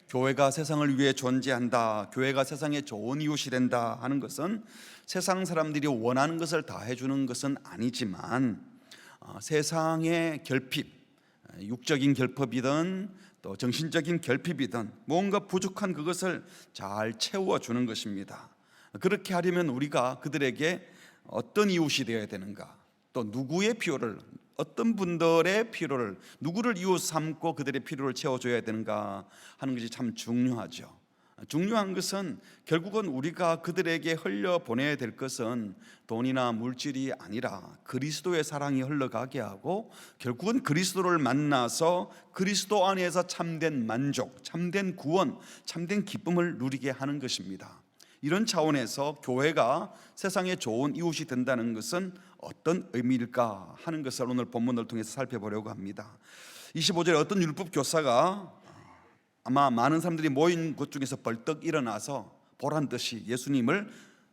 교회가 세상을 위해 존재한다, 교회가 세상에 좋은 이웃이 된다 하는 것은 세상 사람들이 원하는 것을 다 해주는 것은 아니지만 세상의 결핍, 육적인 결핍이든 또 정신적인 결핍이든 뭔가 부족한 그것을 잘 채워주는 것입니다. 그렇게 하려면 우리가 그들에게 어떤 이웃이 되어야 되는가, 또 누구의 필요를, 어떤 분들의 필요를, 누구를 이웃 삼고 그들의 필요를 채워줘야 되는가 하는 것이 참 중요하죠. 중요한 것은 결국은 우리가 그들에게 흘려보내야 될 것은 돈이나 물질이 아니라 그리스도의 사랑이 흘러가게 하고 결국은 그리스도를 만나서 그리스도 안에서 참된 만족, 참된 구원, 참된 기쁨을 누리게 하는 것입니다. 이런 차원에서 교회가 세상에 좋은 이웃이 된다는 것은 어떤 의미일까 하는 것을 오늘 본문을 통해서 살펴보려고 합니다. 25절에 어떤 율법 교사가 아마 많은 사람들이 모인 곳 중에서 벌떡 일어나서 보란 듯이 예수님을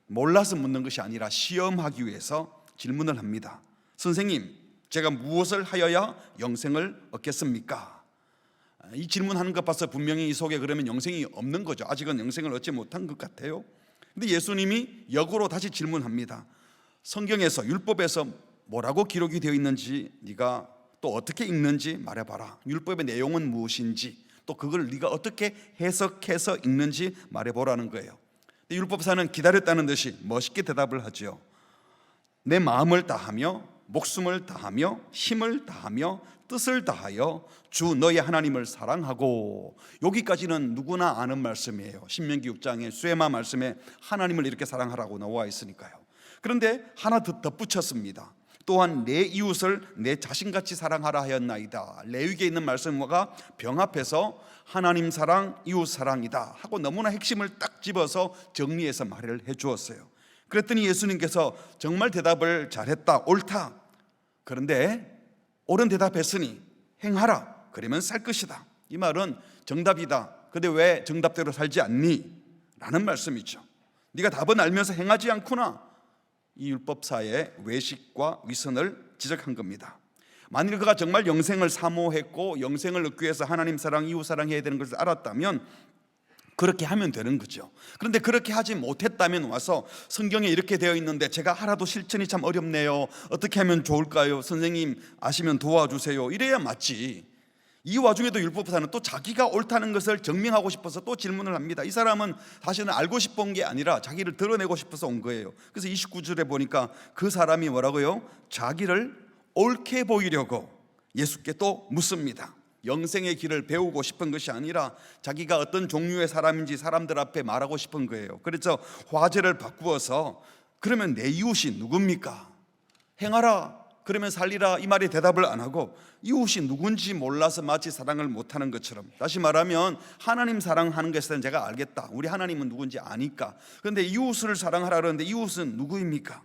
몰라서 묻는 것이 아니라 시험하기 위해서 질문을 합니다. 선생님, 제가 무엇을 하여야 영생을 얻겠습니까? 이 질문하는 것 봐서 분명히 이 속에 그러면 영생이 없는 거죠. 아직은 영생을 얻지 못한 것 같아요. 근데 예수님이 역으로 다시 질문합니다. 성경에서, 율법에서 뭐라고 기록이 되어 있는지 네가 또 어떻게 읽는지 말해봐라. 율법의 내용은 무엇인지, 또 그걸 네가 어떻게 해석해서 읽는지 말해보라는 거예요. 근데 율법사는 기다렸다는 듯이 멋있게 대답을 하죠. 내 마음을 다하며 목숨을 다하며 힘을 다하며 뜻을 다하여 주 너의 하나님을 사랑하고, 여기까지는 누구나 아는 말씀이에요. 신명기 6장에 수에마 말씀에 하나님을 이렇게 사랑하라고 나와 있으니까요. 그런데 하나 덧붙였습니다. 또한 내 이웃을 내 자신같이 사랑하라 하였나이다. 레위기에 있는 말씀과 병합해서 하나님 사랑, 이웃 사랑이다 하고 너무나 핵심을 딱 집어서 정리해서 말을 해주었어요. 그랬더니 예수님께서 정말 대답을 잘했다, 옳다. 그런데 옳은 대답했으니 행하라, 그러면 살 것이다. 이 말은 정답이다. 근데 왜 정답대로 살지 않니? 라는 말씀이죠. 네가 답은 알면서 행하지 않구나. 이 율법사의 외식과 위선을 지적한 겁니다. 만일 그가 정말 영생을 사모했고 영생을 얻기 위해서 하나님 사랑, 이웃 사랑해야 되는 것을 알았다면 그렇게 하면 되는 거죠. 그런데 그렇게 하지 못했다면 와서 성경에 이렇게 되어 있는데 제가 하나도 실천이 참 어렵네요, 어떻게 하면 좋을까요? 선생님 아시면 도와주세요, 이래야 맞지. 이 와중에도 율법사는 또 자기가 옳다는 것을 증명하고 싶어서 또 질문을 합니다. 이 사람은 사실은 알고 싶은 게 아니라 자기를 드러내고 싶어서 온 거예요. 그래서 29절에 보니까 그 사람이 뭐라고요? 자기를 옳게 보이려고 예수께 또 묻습니다. 영생의 길을 배우고 싶은 것이 아니라 자기가 어떤 종류의 사람인지 사람들 앞에 말하고 싶은 거예요. 그래서 화제를 바꾸어서 그러면 내 이웃이 누굽니까? 행하라, 그러면 살리라, 이 말에 대답을 안 하고 이웃이 누군지 몰라서 마치 사랑을 못하는 것처럼, 다시 말하면 하나님 사랑하는 것은 제가 알겠다, 우리 하나님은 누군지 아니까. 그런데 이웃을 사랑하라 그러는데 이웃은 누구입니까?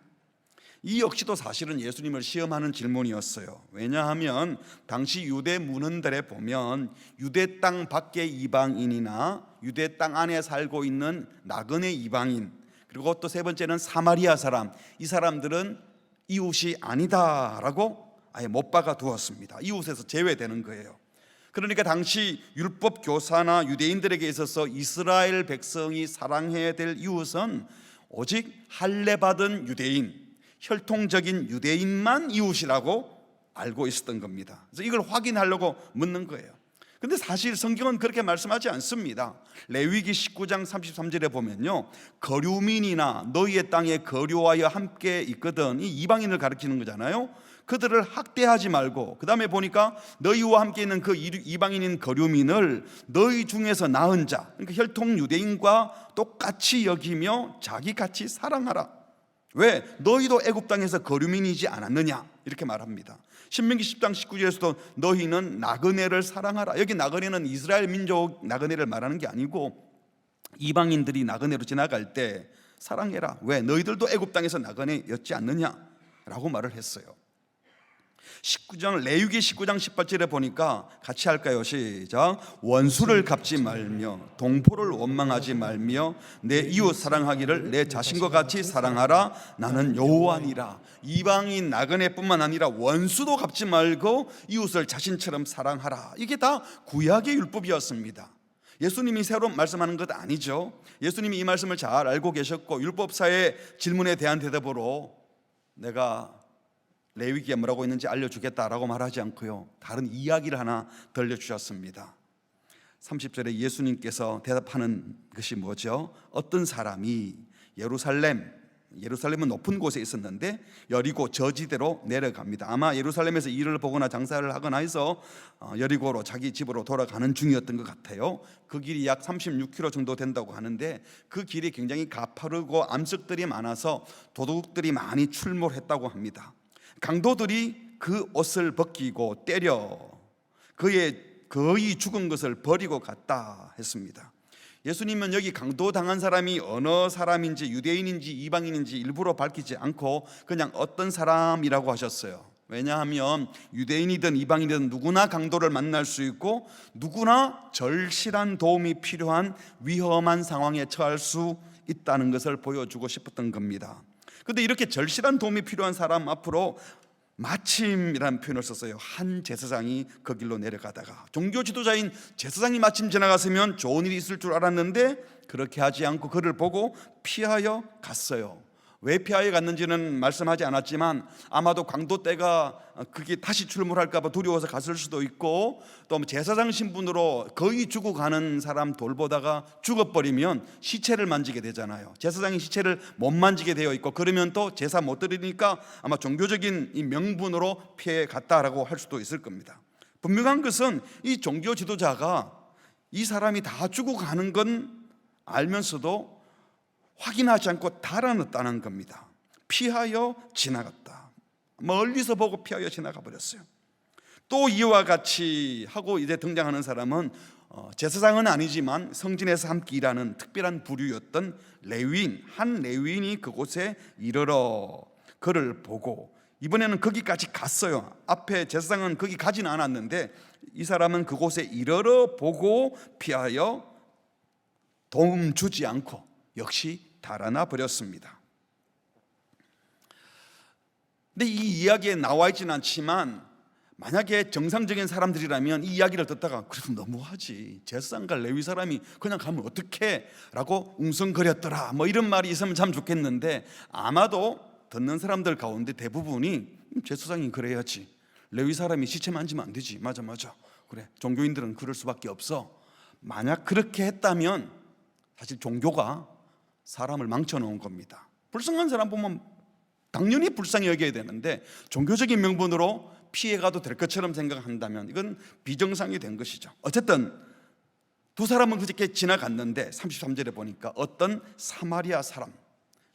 이 역시도 사실은 예수님을 시험하는 질문이었어요. 왜냐하면 당시 유대 문헌들에 보면 유대 땅 밖의 이방인이나 유대 땅 안에 살고 있는 나그네 이방인, 그리고 또 세 번째는 사마리아 사람, 이 사람들은 이웃이 아니다라고 아예 못 박아 두었습니다. 이웃에서 제외되는 거예요. 그러니까 당시 율법 교사나 유대인들에게 있어서 이스라엘 백성이 사랑해야 될 이웃은 오직 할례 받은 유대인, 혈통적인 유대인만 이웃이라고 알고 있었던 겁니다. 그래서 이걸 확인하려고 묻는 거예요. 근데 사실 성경은 그렇게 말씀하지 않습니다. 레위기 19장 33절에 보면요, 거류민이나 너희의 땅에 거류하여 함께 있거든, 이 이방인을 가리키는 거잖아요. 그들을 학대하지 말고, 그 다음에 보니까 너희와 함께 있는 그 이방인인 거류민을 너희 중에서 나은 자, 그러니까 혈통 유대인과 똑같이 여기며 자기같이 사랑하라. 왜? 너희도 애굽 땅에서 거류민이지 않았느냐, 이렇게 말합니다. 신명기 10장 19절에서도 너희는 나그네를 사랑하라. 여기 나그네는 이스라엘 민족 나그네를 말하는 게 아니고 이방인들이 나그네로 지나갈 때 사랑해라. 왜? 너희들도 애굽 땅에서 나그네였지 않느냐라고 말을 했어요. 19장 레위기 19장 18절에 보니까 같이 할까요? 시작. 원수를 갚지 말며 동포를 원망하지 말며 내 이웃 사랑하기를 내 자신과 같이 사랑하라. 나는 여호와니라. 이방인 나그네뿐만 아니라 원수도 갚지 말고 이웃을 자신처럼 사랑하라. 이게 다 구약의 율법이었습니다. 예수님이 새로 말씀하는 것 아니죠. 예수님이 이 말씀을 잘 알고 계셨고 율법사의 질문에 대한 대답으로 내가 레위기에 뭐라고 있는지 알려주겠다라고 말하지 않고요, 다른 이야기를 하나 들려주셨습니다. 30절에 예수님께서 대답하는 것이 뭐죠? 어떤 사람이 예루살렘은 높은 곳에 있었는데 여리고 저지대로 내려갑니다. 아마 예루살렘에서 일을 보거나 장사를 하거나 해서 여리고로 자기 집으로 돌아가는 중이었던 것 같아요. 그 길이 약 36km 정도 된다고 하는데 그 길이 굉장히 가파르고 암석들이 많아서 도둑들이 많이 출몰했다고 합니다. 강도들이 그 옷을 벗기고 때려 그의 거의 죽은 것을 버리고 갔다 했습니다. 예수님은 여기 강도당한 사람이 어느 사람인지 유대인인지 이방인인지 일부러 밝히지 않고 그냥 어떤 사람이라고 하셨어요. 왜냐하면 유대인이든 이방인이든 누구나 강도를 만날 수 있고 누구나 절실한 도움이 필요한 위험한 상황에 처할 수 있다는 것을 보여주고 싶었던 겁니다. 그런데 이렇게 절실한 도움이 필요한 사람 앞으로 마침이라는 표현을 썼어요. 한 제사장이 그 길로 내려가다가, 종교 지도자인 제사장이 마침 지나갔으면 좋은 일이 있을 줄 알았는데 그렇게 하지 않고 그를 보고 피하여 갔어요. 왜 피하여 갔는지는 말씀하지 않았지만 아마도 강도 때가 그게 다시 출몰할까 봐 두려워서 갔을 수도 있고, 또 제사장 신분으로 거의 죽어가는 사람 돌보다가 죽어버리면 시체를 만지게 되잖아요. 제사장이 시체를 못 만지게 되어 있고 그러면 또 제사 못 드리니까 아마 종교적인 이 명분으로 피해 갔다라고 할 수도 있을 겁니다. 분명한 것은 이 종교 지도자가 이 사람이 다 죽어가는 건 알면서도 확인하지 않고 달아났다는 겁니다. 피하여 지나갔다. 멀리서 보고 피하여 지나가 버렸어요. 또 이와 같이 하고 이제 등장하는 사람은 제사장은 아니지만 성전에서 함께 일하는 특별한 부류였던 레위인, 한 레위인이 그곳에 이르러 그를 보고, 이번에는 거기까지 갔어요. 앞에 제사장은 거기 가지는 않았는데 이 사람은 그곳에 이르러 보고 피하여 도움 주지 않고 역시 달아나 버렸습니다. 근데 이 이야기에 나와 있지는 않지만 만약에 정상적인 사람들이라면 이 이야기를 듣다가 그래도 너무하지, 제사장과 레위 사람이 그냥 가면 어떡해 라고 웅성거렸더라 뭐 이런 말이 있으면 참 좋겠는데, 아마도 듣는 사람들 가운데 대부분이 제사장이 그래야지, 레위 사람이 시체 만지면 안 되지, 맞아 그래, 종교인들은 그럴 수밖에 없어. 만약 그렇게 했다면 사실 종교가 사람을 망쳐놓은 겁니다. 불쌍한 사람 보면 당연히 불쌍히 여겨야 되는데 종교적인 명분으로 피해가도 될 것처럼 생각한다면 이건 비정상이 된 것이죠. 어쨌든 두 사람은 그렇게 지나갔는데 33절에 보니까 어떤 사마리아 사람,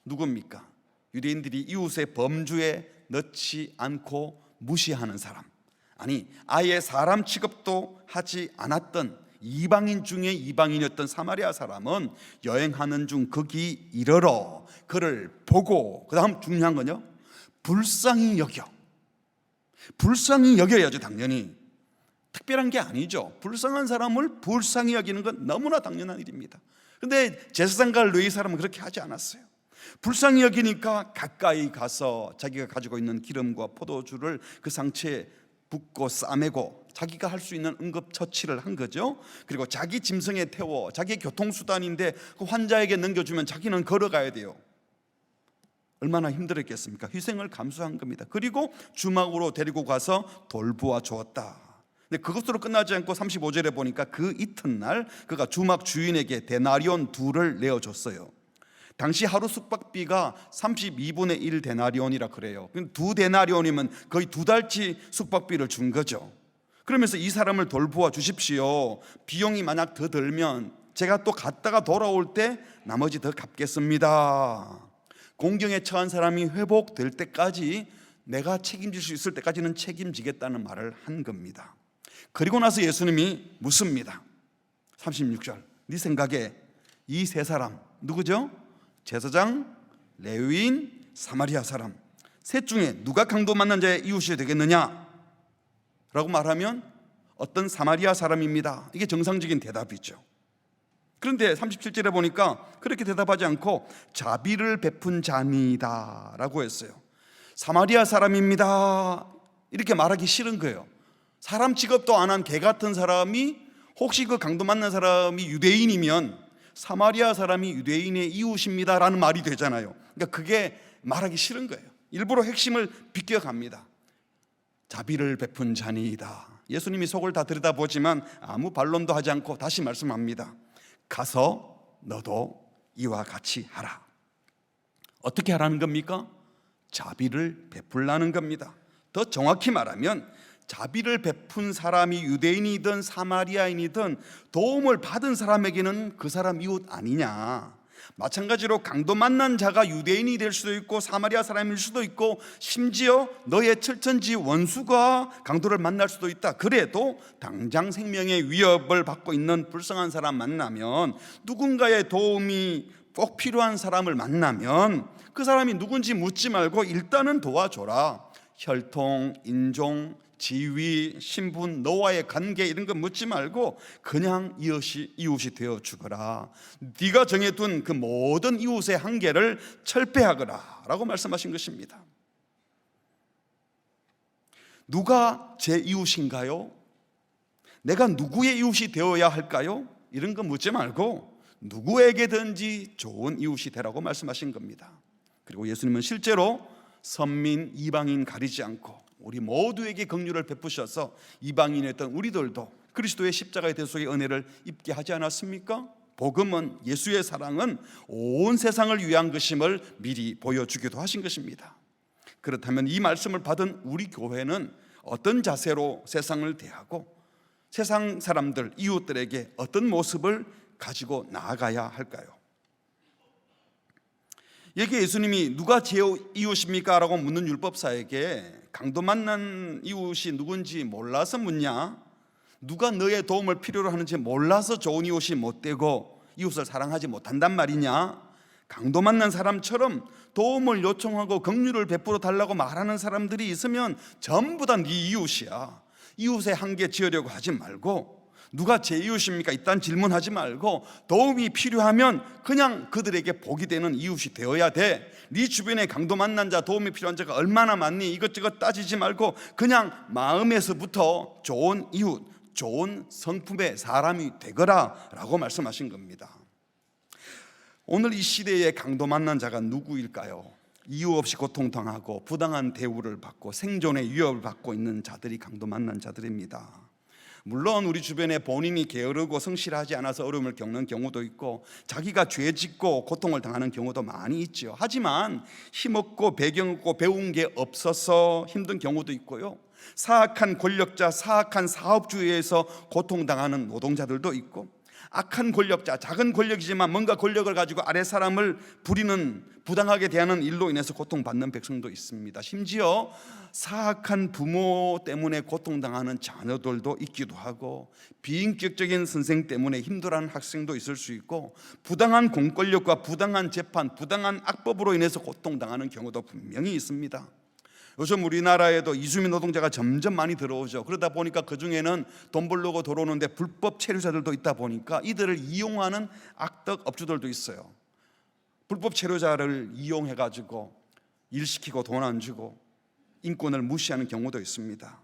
누굽니까? 유대인들이 이웃의 범주에 넣지 않고 무시하는 사람, 아니 아예 사람 취급도 하지 않았던 이방인 중에 이방인이었던 사마리아 사람은 여행하는 중 거기 이르러 그를 보고, 그 다음 중요한 건요, 불쌍히 여겨야죠. 당연히 특별한 게 아니죠. 불쌍한 사람을 불쌍히 여기는 건 너무나 당연한 일입니다. 그런데 제사장과 레위 사람은 그렇게 하지 않았어요. 불쌍히 여기니까 가까이 가서 자기가 가지고 있는 기름과 포도주를 그 상처에 붓고 싸매고 자기가 할 수 있는 응급처치를 한 거죠. 그리고 자기 짐승에 태워, 자기 교통수단인데 그 환자에게 넘겨주면 자기는 걸어가야 돼요. 얼마나 힘들었겠습니까? 희생을 감수한 겁니다. 그리고 주막으로 데리고 가서 돌보아 주었다. 근데 그것으로 끝나지 않고 35절에 보니까 그 이튿날 그가 주막 주인에게 데나리온 2를 내어줬어요. 당시 하루 숙박비가 32분의 1 데나리온이라 그래요. 2데나리온이면 거의 2달치 숙박비를 준 거죠. 그러면서 이 사람을 돌보아 주십시오. 비용이 만약 더 들면 제가 또 갔다가 돌아올 때 나머지 더 갚겠습니다. 공경에 처한 사람이 회복될 때까지, 내가 책임질 수 있을 때까지는 책임지겠다는 말을 한 겁니다. 그리고 나서 예수님이 묻습니다. 36절, 네 생각에 이 세 사람 누구죠? 제사장, 레위인, 사마리아 사람 셋 중에 누가 강도 만난 자의 이웃이 되겠느냐? 라고 말하면 어떤 사마리아 사람입니다. 이게 정상적인 대답이죠. 그런데 37절에 보니까 그렇게 대답하지 않고 자비를 베푼 자니다 라고 했어요. 사마리아 사람입니다 이렇게 말하기 싫은 거예요. 사람 취급도 안 한 개 같은 사람이 혹시 그 강도 만난 사람이 유대인이면 사마리아 사람이 유대인의 이웃입니다라는 말이 되잖아요. 그러니까 그게 말하기 싫은 거예요. 일부러 핵심을 비껴갑니다. 자비를 베푼 자니이다. 예수님이 속을 다 들여다보지만 아무 반론도 하지 않고 다시 말씀합니다. 가서 너도 이와 같이 하라. 어떻게 하라는 겁니까? 자비를 베풀라는 겁니다. 더 정확히 말하면 자비를 베푼 사람이 유대인이든 사마리아인이든 도움을 받은 사람에게는 그 사람 이웃 아니냐. 마찬가지로 강도 만난 자가 유대인이 될 수도 있고 사마리아 사람일 수도 있고 심지어 너의 철천지 원수가 강도를 만날 수도 있다. 그래도 당장 생명의 위협을 받고 있는 불쌍한 사람 만나면, 누군가의 도움이 꼭 필요한 사람을 만나면 그 사람이 누군지 묻지 말고 일단은 도와줘라. 혈통, 인종, 지위, 신분, 너와의 관계 이런 거 묻지 말고 그냥 이웃이 되어 주거라. 네가 정해둔 그 모든 이웃의 한계를 철폐하거라 라고 말씀하신 것입니다. 누가 제 이웃인가요? 내가 누구의 이웃이 되어야 할까요? 이런 거 묻지 말고 누구에게든지 좋은 이웃이 되라고 말씀하신 겁니다. 그리고 예수님은 실제로 선민, 이방인 가리지 않고 우리 모두에게 긍휼을 베푸셔서 이방인이었던 우리들도 그리스도의 십자가의 대속의 은혜를 입게 하지 않았습니까? 복음은, 예수의 사랑은 온 세상을 위한 것임을 미리 보여주기도 하신 것입니다. 그렇다면 이 말씀을 받은 우리 교회는 어떤 자세로 세상을 대하고 세상 사람들, 이웃들에게 어떤 모습을 가지고 나아가야 할까요? 여기 예수님이 누가 제 이웃입니까? 라고 묻는 율법사에게 강도 만난 이웃이 누군지 몰라서 묻냐? 누가 너의 도움을 필요로 하는지 몰라서 좋은 이웃이 못 되고 이웃을 사랑하지 못한단 말이냐? 강도 만난 사람처럼 도움을 요청하고 긍휼을 베풀어 달라고 말하는 사람들이 있으면 전부 다 네 이웃이야. 이웃의 한계 지으려고 하지 말고, 누가 제 이웃입니까? 이딴 질문하지 말고 도움이 필요하면 그냥 그들에게 복이 되는 이웃이 되어야 돼. 네 주변에 강도 만난 자, 도움이 필요한 자가 얼마나 많니? 이것저것 따지지 말고 그냥 마음에서부터 좋은 이웃, 좋은 성품의 사람이 되거라 라고 말씀하신 겁니다. 오늘 이 시대에 강도 만난 자가 누구일까요? 이유 없이 고통당하고 부당한 대우를 받고 생존의 위협을 받고 있는 자들이 강도 만난 자들입니다. 물론 우리 주변에 본인이 게으르고 성실하지 않아서 어려움을 겪는 경우도 있고 자기가 죄 짓고 고통을 당하는 경우도 많이 있죠. 하지만 힘없고 배경 없고 배운 게 없어서 힘든 경우도 있고요, 사악한 권력자, 사악한 사업주의에서 고통당하는 노동자들도 있고, 악한 권력자, 작은 권력이지만 뭔가 권력을 가지고 아래 사람을 부리는, 부당하게 대하는 일로 인해서 고통받는 백성도 있습니다. 심지어 사악한 부모 때문에 고통당하는 자녀들도 있기도 하고, 비인격적인 선생 때문에 힘들어하는 학생도 있을 수 있고, 부당한 공권력과 부당한 재판, 부당한 악법으로 인해서 고통당하는 경우도 분명히 있습니다. 요즘 우리나라에도 이주민 노동자가 점점 많이 들어오죠. 그러다 보니까 그 중에는 돈 벌려고 들어오는데 불법 체류자들도 있다 보니까 이들을 이용하는 악덕 업주들도 있어요. 불법 체류자를 이용해가지고 일시키고 돈 안 주고 인권을 무시하는 경우도 있습니다.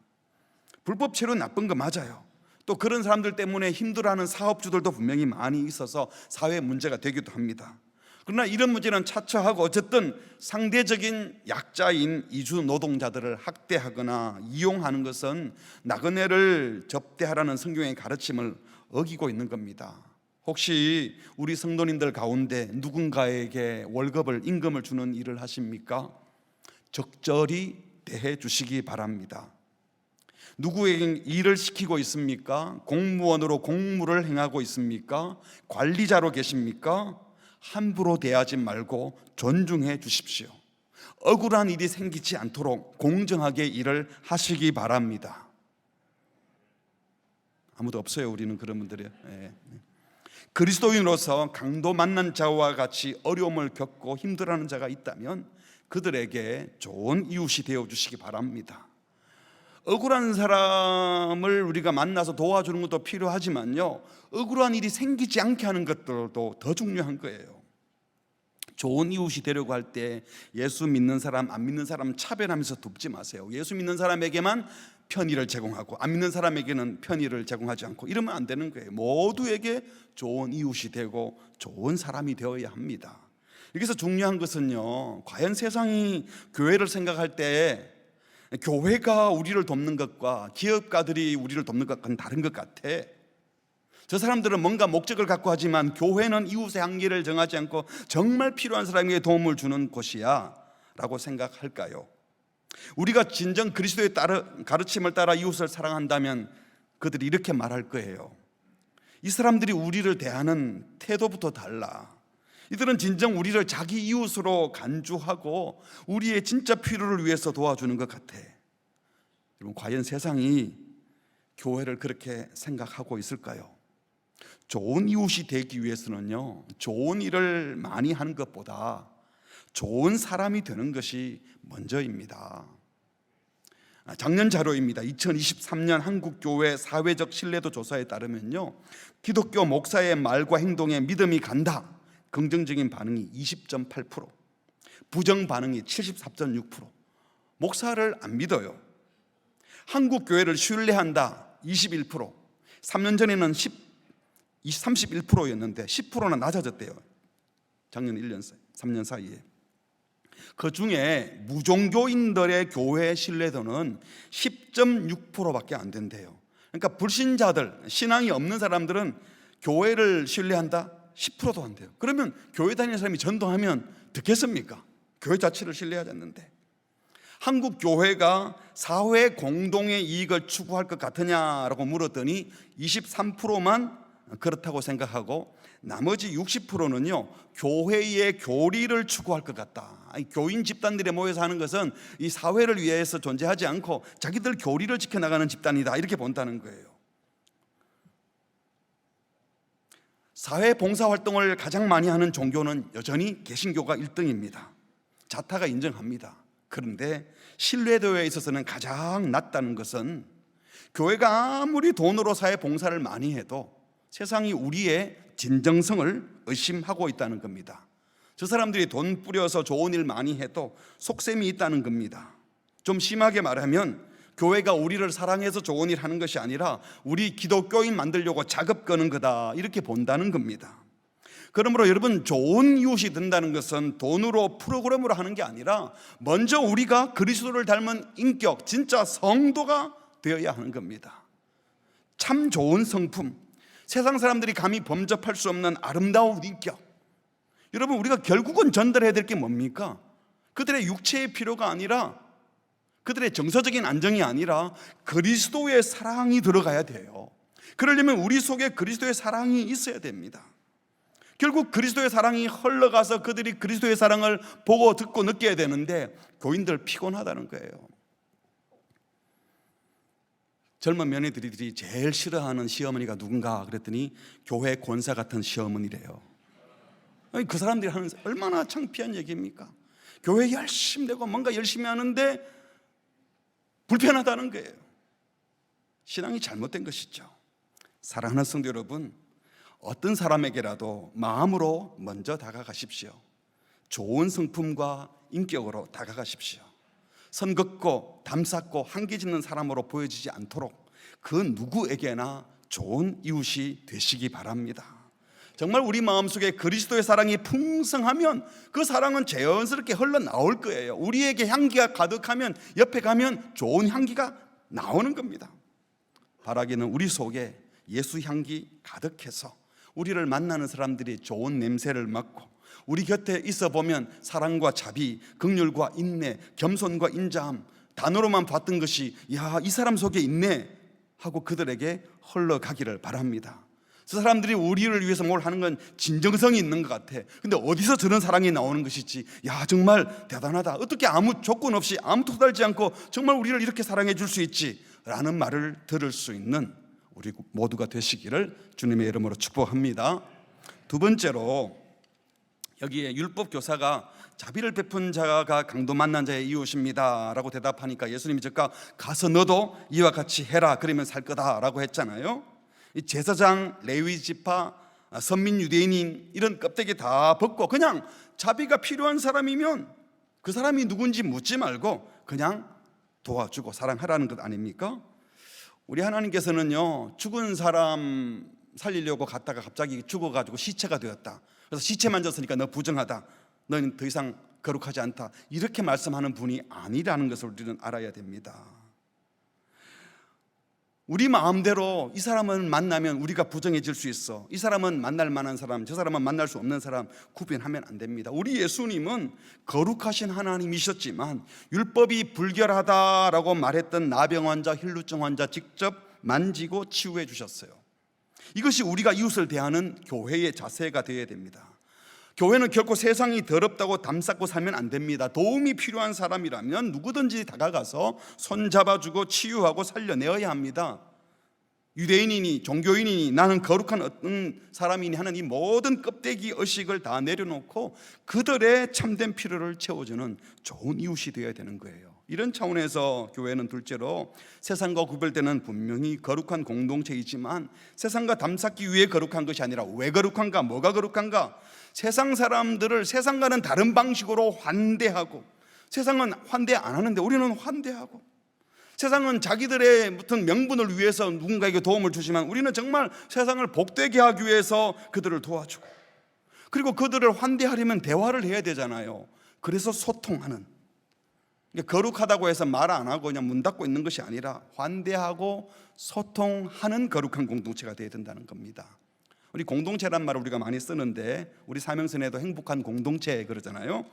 불법 체류 나쁜 거 맞아요. 또 그런 사람들 때문에 힘들어하는 사업주들도 분명히 많이 있어서 사회 문제가 되기도 합니다. 그러나 이런 문제는 차치하고 어쨌든 상대적인 약자인 이주 노동자들을 학대하거나 이용하는 것은 나그네를 접대하라는 성경의 가르침을 어기고 있는 겁니다. 혹시 우리 성도님들 가운데 누군가에게 월급을, 임금을 주는 일을 하십니까? 적절히 대해 주시기 바랍니다. 누구에게 일을 시키고 있습니까? 공무원으로 공무를 행하고 있습니까? 관리자로 계십니까? 함부로 대하지 말고 존중해 주십시오. 억울한 일이 생기지 않도록 공정하게 일을 하시기 바랍니다. 아무도 없어요, 우리는 그런 분들이. 그리스도인으로서 강도 만난 자와 같이 어려움을 겪고 힘들어하는 자가 있다면 그들에게 좋은 이웃이 되어 주시기 바랍니다. 억울한 사람을 우리가 만나서 도와주는 것도 필요하지만요, 억울한 일이 생기지 않게 하는 것들도 더 중요한 거예요. 좋은 이웃이 되려고 할 때 예수 믿는 사람, 안 믿는 사람 차별하면서 돕지 마세요. 예수 믿는 사람에게만 편의를 제공하고 안 믿는 사람에게는 편의를 제공하지 않고 이러면 안 되는 거예요. 모두에게 좋은 이웃이 되고 좋은 사람이 되어야 합니다. 여기서 중요한 것은요, 과연 세상이 교회를 생각할 때 교회가 우리를 돕는 것과 기업가들이 우리를 돕는 것과는 다른 것 같아. 저 사람들은 뭔가 목적을 갖고 하지만 교회는 이웃의 한계를 정하지 않고 정말 필요한 사람에게 도움을 주는 곳이야 라고 생각할까요? 우리가 진정 그리스도의 가르침을 따라 이웃을 사랑한다면 그들이 이렇게 말할 거예요. 이 사람들이 우리를 대하는 태도부터 달라. 이들은 진정 우리를 자기 이웃으로 간주하고 우리의 진짜 필요를 위해서 도와주는 것 같아. 여러분, 과연 세상이 교회를 그렇게 생각하고 있을까요? 좋은 이웃이 되기 위해서는요, 좋은 일을 많이 하는 것보다 좋은 사람이 되는 것이 먼저입니다. 작년 자료입니다. 2023년 한국교회 사회적 신뢰도 조사에 따르면요, 기독교 목사의 말과 행동에 믿음이 간다, 긍정적인 반응이 20.8%, 부정 반응이 74.6%. 목사를 안 믿어요. 한국교회를 신뢰한다 21%, 3년 전에는 31%였는데 10%나 낮아졌대요. 작년 3년 사이에. 그 중에 무종교인들의 교회 신뢰도는 10.6%밖에 안 된대요. 그러니까 불신자들, 신앙이 없는 사람들은 교회를 신뢰한다? 10%도 안 돼요. 그러면 교회 다니는 사람이 전도하면 듣겠습니까? 교회 자체를 신뢰하지 않는데. 한국 교회가 사회 공동의 이익을 추구할 것 같으냐라고 물었더니 23%만 그렇다고 생각하고 나머지 60%는요 교회의 교리를 추구할 것 같다. 교인 집단들이 모여서 하는 것은 이 사회를 위해서 존재하지 않고 자기들 교리를 지켜나가는 집단이다, 이렇게 본다는 거예요. 사회 봉사활동을 가장 많이 하는 종교는 여전히 개신교가 1등입니다. 자타가 인정합니다. 그런데 신뢰도에 있어서는 가장 낮다는 것은 교회가 아무리 돈으로 사회 봉사를 많이 해도 세상이 우리의 진정성을 의심하고 있다는 겁니다. 저 사람들이 돈 뿌려서 좋은 일 많이 해도 속셈이 있다는 겁니다. 좀 심하게 말하면 교회가 우리를 사랑해서 좋은 일 하는 것이 아니라 우리 기독교인 만들려고 작업 거는 거다, 이렇게 본다는 겁니다. 그러므로 여러분, 좋은 이웃이 된다는 것은 돈으로 프로그램으로 하는 게 아니라 먼저 우리가 그리스도를 닮은 인격, 진짜 성도가 되어야 하는 겁니다. 참 좋은 성품, 세상 사람들이 감히 범접할 수 없는 아름다운 인격. 여러분, 우리가 결국은 전달해야 될 게 뭡니까? 그들의 육체의 필요가 아니라, 그들의 정서적인 안정이 아니라 그리스도의 사랑이 들어가야 돼요. 그러려면 우리 속에 그리스도의 사랑이 있어야 됩니다. 결국 그리스도의 사랑이 흘러가서 그들이 그리스도의 사랑을 보고 듣고 느껴야 되는데 교인들 피곤하다는 거예요. 젊은 며느리들이 제일 싫어하는 시어머니가 누군가 그랬더니 교회 권사 같은 시어머니래요. 아니, 그 사람들이 하는 얼마나 창피한 얘기입니까? 교회 열심히 되고 뭔가 열심히 하는데 불편하다는 거예요. 신앙이 잘못된 것이죠. 사랑하는 성도 여러분, 어떤 사람에게라도 마음으로 먼저 다가가십시오. 좋은 성품과 인격으로 다가가십시오. 선 긋고 담 쌓고 한기 짓는 사람으로 보여지지 않도록 그 누구에게나 좋은 이웃이 되시기 바랍니다. 정말 우리 마음속에 그리스도의 사랑이 풍성하면 그 사랑은 자연스럽게 흘러나올 거예요. 우리에게 향기가 가득하면 옆에 가면 좋은 향기가 나오는 겁니다. 바라기는 우리 속에 예수 향기 가득해서 우리를 만나는 사람들이 좋은 냄새를 맡고 우리 곁에 있어 보면 사랑과 자비, 긍휼과 인내, 겸손과 인자함, 단어로만 봤던 것이 야, 이 사람 속에 있네 하고 그들에게 흘러가기를 바랍니다. 저 사람들이 우리를 위해서 뭘 하는 건 진정성이 있는 것 같아. 근데 어디서 저런 사랑이 나오는 것이지? 야, 정말 대단하다. 어떻게 아무 조건 없이 아무도 달지 않고 정말 우리를 이렇게 사랑해 줄 수 있지? 라는 말을 들을 수 있는 우리 모두가 되시기를 주님의 이름으로 축복합니다. 두 번째로, 여기에 율법 교사가 자비를 베푼 자가 강도 만난 자의 이웃입니다 라고 대답하니까 예수님이 즉각 가서 너도 이와 같이 해라, 그러면 살 거다 라고 했잖아요. 이 제사장, 레위 지파, 선민 유대인인 이런 껍데기 다 벗고 그냥 자비가 필요한 사람이면 그 사람이 누군지 묻지 말고 그냥 도와주고 사랑하라는 것 아닙니까? 우리 하나님께서는요, 죽은 사람 살리려고 갔다가 갑자기 죽어가지고 시체가 되었다. 그래서 시체 만졌으니까 너 부정하다. 너는 더 이상 거룩하지 않다. 이렇게 말씀하는 분이 아니라는 것을 우리는 알아야 됩니다. 우리 마음대로 이 사람을 만나면 우리가 부정해질 수 있어. 이 사람은 만날 만한 사람, 저 사람은 만날 수 없는 사람 구분하면 안 됩니다. 우리 예수님은 거룩하신 하나님이셨지만 율법이 불결하다라고 말했던 나병 환자, 혈루증 환자 직접 만지고 치유해 주셨어요. 이것이 우리가 이웃을 대하는 교회의 자세가 되어야 됩니다. 교회는 결코 세상이 더럽다고 담쌓고 살면 안 됩니다. 도움이 필요한 사람이라면 누구든지 다가가서 손잡아주고 치유하고 살려내어야 합니다. 유대인이니 종교인이니 나는 거룩한 어떤 사람이니 하는 이 모든 껍데기 의식을 다 내려놓고 그들의 참된 필요를 채워주는 좋은 이웃이 되어야 되는 거예요. 이런 차원에서 교회는 둘째로 세상과 구별되는 분명히 거룩한 공동체이지만 세상과 담쌓기 위해 거룩한 것이 아니라 왜 거룩한가, 뭐가 거룩한가, 세상 사람들을 세상과는 다른 방식으로 환대하고, 세상은 환대 안 하는데 우리는 환대하고, 세상은 자기들의 무슨 명분을 위해서 누군가에게 도움을 주지만 우리는 정말 세상을 복되게 하기 위해서 그들을 도와주고, 그리고 그들을 환대하려면 대화를 해야 되잖아요. 그래서 소통하는, 거룩하다고 해서 말 안 하고 그냥 문 닫고 있는 것이 아니라 환대하고 소통하는 거룩한 공동체가 되어야 된다는 겁니다. 우리 공동체란 말을 우리가 많이 쓰는데 우리 사명선에도 행복한 공동체 그러잖아요.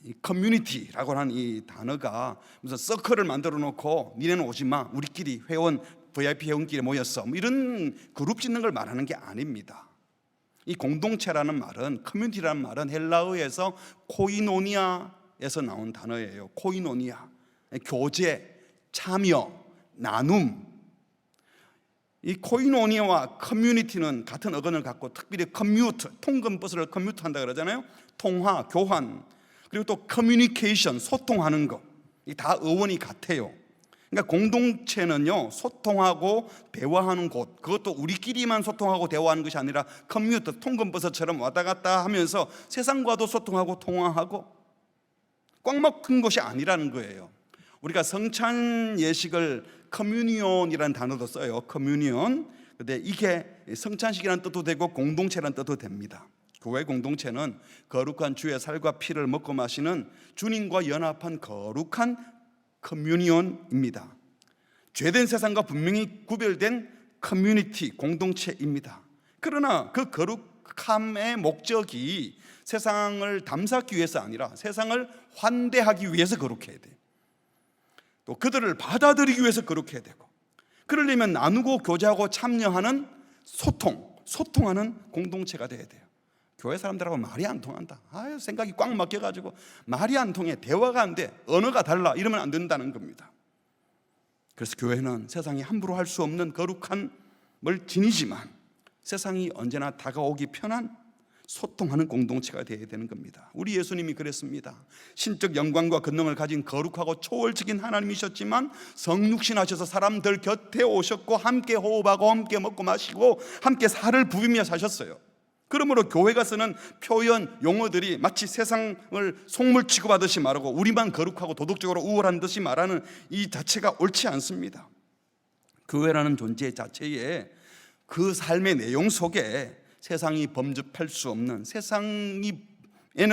이 커뮤니티라고 하는 이 단어가 무슨 서클을 만들어 놓고 니네는 오지 마, 우리끼리 회원 VIP 회원끼리 모였어, 뭐 이런 그룹 짓는 걸 말하는 게 아닙니다. 이 공동체라는 말은, 커뮤니티라는 말은 헬라어에서 코이노니아에서 나온 단어예요. 코이노니아, 교제, 참여, 나눔. 이 코이노니아와 커뮤니티는 같은 어근을 갖고 특별히 커뮤트, 통근 버스를 커뮤트한다 그러잖아요. 통화, 교환, 그리고 또 커뮤니케이션, 소통하는 거, 이 다 어원이 같아요. 그러니까 공동체는요, 소통하고 대화하는 곳, 그것도 우리끼리만 소통하고 대화하는 것이 아니라 커뮤트, 통근 버스처럼 왔다 갔다 하면서 세상과도 소통하고 통화하고 꽉 막힌 것이 아니라는 거예요. 우리가 성찬 예식을 커뮤니온이라는 단어도 써요. 커뮤니온. 근데 이게 성찬식이라는 뜻도 되고 공동체라는 뜻도 됩니다. 교회 공동체는 거룩한 주의 살과 피를 먹고 마시는 주님과 연합한 거룩한 커뮤니온입니다. 죄된 세상과 분명히 구별된 커뮤니티, 공동체입니다. 그러나 그 거룩함의 목적이 세상을 담쌓기 위해서 아니라 세상을 환대하기 위해서 거룩해야 돼요. 또 그들을 받아들이기 위해서 거룩해야 되고, 그러려면 나누고 교제하고 참여하는 소통하는 공동체가 돼야 돼요. 교회 사람들하고 말이 안 통한다, 생각이 꽉 막혀가지고 말이 안 통해, 대화가 안 돼, 언어가 달라, 이러면 안 된다는 겁니다. 그래서 교회는 세상이 함부로 할 수 없는 거룩함을 지니지만 세상이 언제나 다가오기 편한 소통하는 공동체가 되어야 되는 겁니다. 우리 예수님이 그랬습니다. 신적 영광과 권능을 가진 거룩하고 초월적인 하나님이셨지만 성육신하셔서 사람들 곁에 오셨고 함께 호흡하고 함께 먹고 마시고 함께 살을 부비며 사셨어요. 그러므로 교회가 쓰는 표현, 용어들이 마치 세상을 속물 취급하듯이 말하고 우리만 거룩하고 도덕적으로 우월한 듯이 말하는 이 자체가 옳지 않습니다. 교회라는 존재 자체에 그 삶의 내용 속에 세상이 범접할 수 없는, 세상에는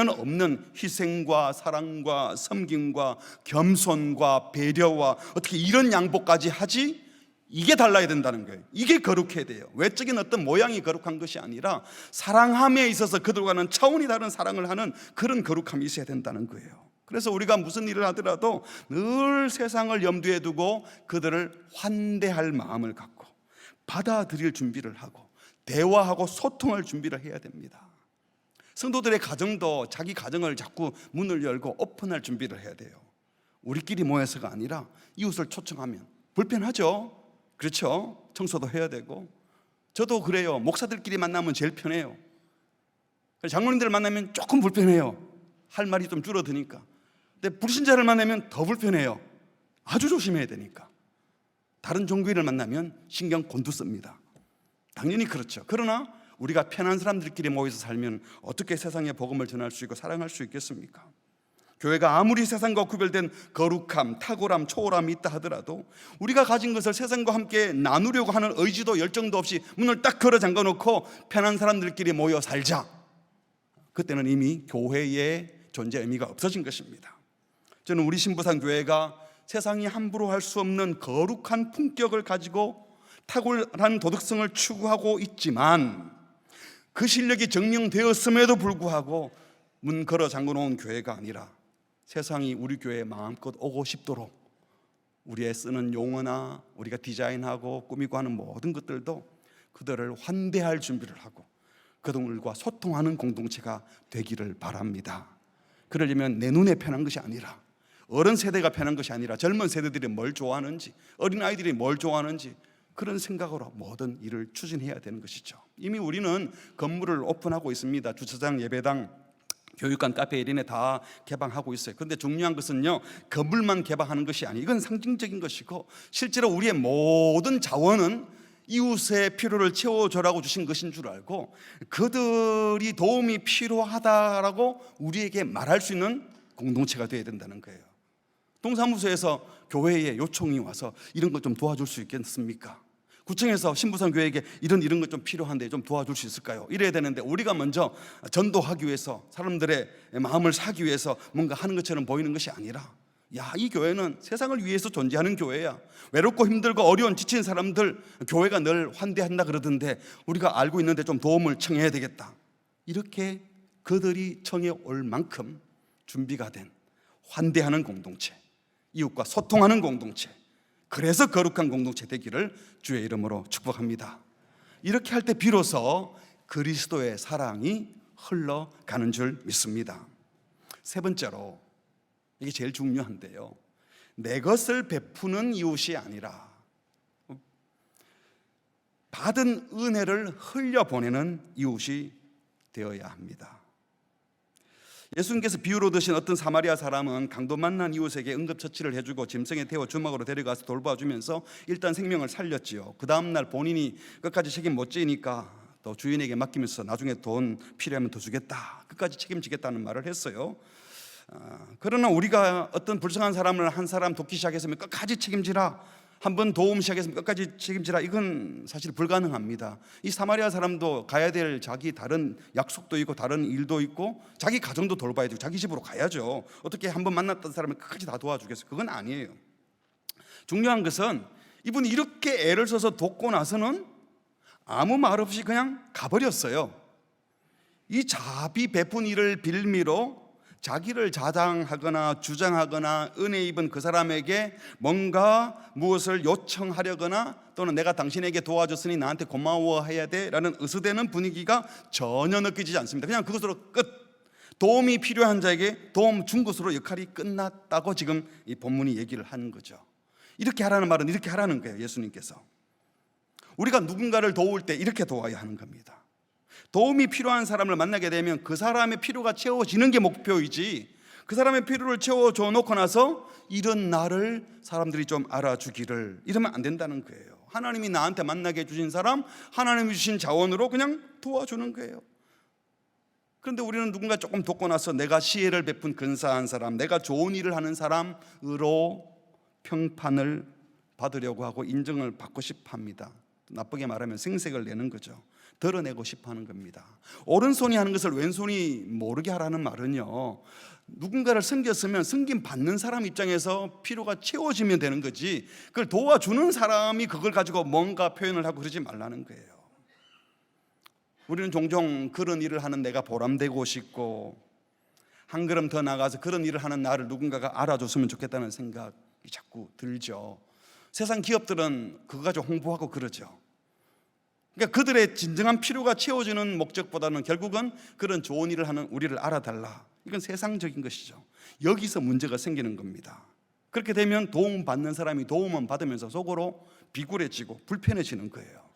없는 희생과 사랑과 섬김과 겸손과 배려와 어떻게 이런 양보까지 하지? 이게 달라야 된다는 거예요. 이게 거룩해야 돼요. 외적인 어떤 모양이 거룩한 것이 아니라 사랑함에 있어서 그들과는 차원이 다른 사랑을 하는 그런 거룩함이 있어야 된다는 거예요. 그래서 우리가 무슨 일을 하더라도 늘 세상을 염두에 두고 그들을 환대할 마음을 갖고 받아들일 준비를 하고 대화하고 소통할 준비를 해야 됩니다. 성도들의 가정도 자기 가정을 자꾸 문을 열고 오픈할 준비를 해야 돼요. 우리끼리 모여서가 아니라 이웃을 초청하면 불편하죠. 그렇죠? 청소도 해야 되고. 저도 그래요. 목사들끼리 만나면 제일 편해요. 장로님들 만나면 조금 불편해요. 할 말이 좀 줄어드니까. 근데 불신자를 만나면 더 불편해요. 아주 조심해야 되니까. 다른 종교인을 만나면 신경 곤두씁니다. 당연히 그렇죠. 그러나 우리가 편한 사람들끼리 모여서 살면 어떻게 세상에 복음을 전할 수 있고 사랑할 수 있겠습니까? 교회가 아무리 세상과 구별된 거룩함, 탁월함, 초월함이 있다 하더라도 우리가 가진 것을 세상과 함께 나누려고 하는 의지도 열정도 없이 문을 딱 걸어 잠가놓고 편한 사람들끼리 모여 살자, 그때는 이미 교회의 존재 의미가 없어진 것입니다. 저는 우리 신부산 교회가 세상이 함부로 할 수 없는 거룩한 품격을 가지고 탁월한 도덕성을 추구하고 있지만 그 실력이 증명되었음에도 불구하고 문 걸어 잠궈놓은 교회가 아니라 세상이 우리 교회에 마음껏 오고 싶도록 우리의 쓰는 용어나 우리가 디자인하고 꾸미고 하는 모든 것들도 그들을 환대할 준비를 하고 그들과 소통하는 공동체가 되기를 바랍니다. 그러려면 내 눈에 편한 것이 아니라, 어른 세대가 편한 것이 아니라 젊은 세대들이 뭘 좋아하는지, 어린아이들이 뭘 좋아하는지 그런 생각으로 모든 일을 추진해야 되는 것이죠. 이미 우리는 건물을 오픈하고 있습니다. 주차장, 예배당, 교육관, 카페, 이런에 다 개방하고 있어요. 그런데 중요한 것은요, 건물만 개방하는 것이 아니에요. 이건 상징적인 것이고 실제로 우리의 모든 자원은 이웃의 필요를 채워줘라고 주신 것인 줄 알고 그들이 도움이 필요하다라고 우리에게 말할 수 있는 공동체가 되어야 된다는 거예요. 동사무소에서 교회에 요청이 와서 이런 것 좀 도와줄 수 있겠습니까? 구청에서 신부산 교회에게 이런 것 좀 필요한데 좀 도와줄 수 있을까요? 이래야 되는데 우리가 먼저 전도하기 위해서, 사람들의 마음을 사기 위해서 뭔가 하는 것처럼 보이는 것이 아니라, 야, 이 교회는 세상을 위해서 존재하는 교회야. 외롭고 힘들고 어려운 지친 사람들 교회가 늘 환대한다 그러던데 우리가 알고 있는데 좀 도움을 청해야 되겠다. 이렇게 그들이 청해 올 만큼 준비가 된 환대하는 공동체, 이웃과 소통하는 공동체, 그래서 거룩한 공동체 되기를 주의 이름으로 축복합니다. 이렇게 할 때 비로소 그리스도의 사랑이 흘러가는 줄 믿습니다. 세 번째로, 이게 제일 중요한데요, 내 것을 베푸는 이웃이 아니라 받은 은혜를 흘려보내는 이웃이 되어야 합니다. 예수님께서 비유로 드신 어떤 사마리아 사람은 강도 만난 이웃에게 응급처치를 해주고 짐승에 태워 주막으로 데려가서 돌봐주면서 일단 생명을 살렸지요. 그 다음날 본인이 끝까지 책임 못 지니까 또 주인에게 맡기면서 나중에 돈 필요하면 더 주겠다, 끝까지 책임지겠다는 말을 했어요. 그러나 우리가 어떤 불쌍한 사람을 한 사람 돕기 시작했으면 끝까지 책임지라, 한번 도움 시작했으면 끝까지 책임지라, 이건 사실 불가능합니다. 이 사마리아 사람도 가야 될 자기 다른 약속도 있고 다른 일도 있고 자기 가정도 돌봐야 되고 자기 집으로 가야죠. 어떻게 한번 만났던 사람을 끝까지 다 도와주겠어요? 그건 아니에요. 중요한 것은 이분이 이렇게 애를 써서 돕고 나서는 아무 말 없이 그냥 가버렸어요. 이 자비 베푼 일을 빌미로 자기를 자랑하거나 주장하거나 은혜 입은 그 사람에게 뭔가 무엇을 요청하려거나 또는 내가 당신에게 도와줬으니 나한테 고마워해야 돼 라는 의수되는 분위기가 전혀 느껴지지 않습니다. 그냥 그것으로 끝. 도움이 필요한 자에게 도움 준 것으로 역할이 끝났다고 지금 이 본문이 얘기를 하는 거죠. 이렇게 하라는 말은 이렇게 하라는 거예요. 예수님께서 우리가 누군가를 도울 때 이렇게 도와야 하는 겁니다. 도움이 필요한 사람을 만나게 되면 그 사람의 필요가 채워지는 게 목표이지, 그 사람의 필요를 채워줘 놓고 나서 이런 나를 사람들이 좀 알아주기를, 이러면 안 된다는 거예요. 하나님이 나한테 만나게 해주신 사람, 하나님이 주신 자원으로 그냥 도와주는 거예요. 그런데 우리는 누군가 조금 돕고 나서 내가 시혜를 베푼 근사한 사람, 내가 좋은 일을 하는 사람으로 평판을 받으려고 하고 인정을 받고 싶어 합니다. 나쁘게 말하면 생색을 내는 거죠. 드러내고 싶어 하는 겁니다. 오른손이 하는 것을 왼손이 모르게 하라는 말은요, 누군가를 섬겼으면 섬김 받는 사람 입장에서 필요가 채워지면 되는 거지, 그걸 도와주는 사람이 그걸 가지고 뭔가 표현을 하고 그러지 말라는 거예요. 우리는 종종 그런 일을 하는 내가 보람되고 싶고 한 걸음 더 나가서 그런 일을 하는 나를 누군가가 알아줬으면 좋겠다는 생각이 자꾸 들죠. 세상 기업들은 그거 가지고 홍보하고 그러죠. 그러니까 그들의 진정한 필요가 채워지는 목적보다는 결국은 그런 좋은 일을 하는 우리를 알아달라, 이건 세상적인 것이죠. 여기서 문제가 생기는 겁니다. 그렇게 되면 도움받는 사람이 도움은 받으면서 속으로 비굴해지고 불편해지는 거예요.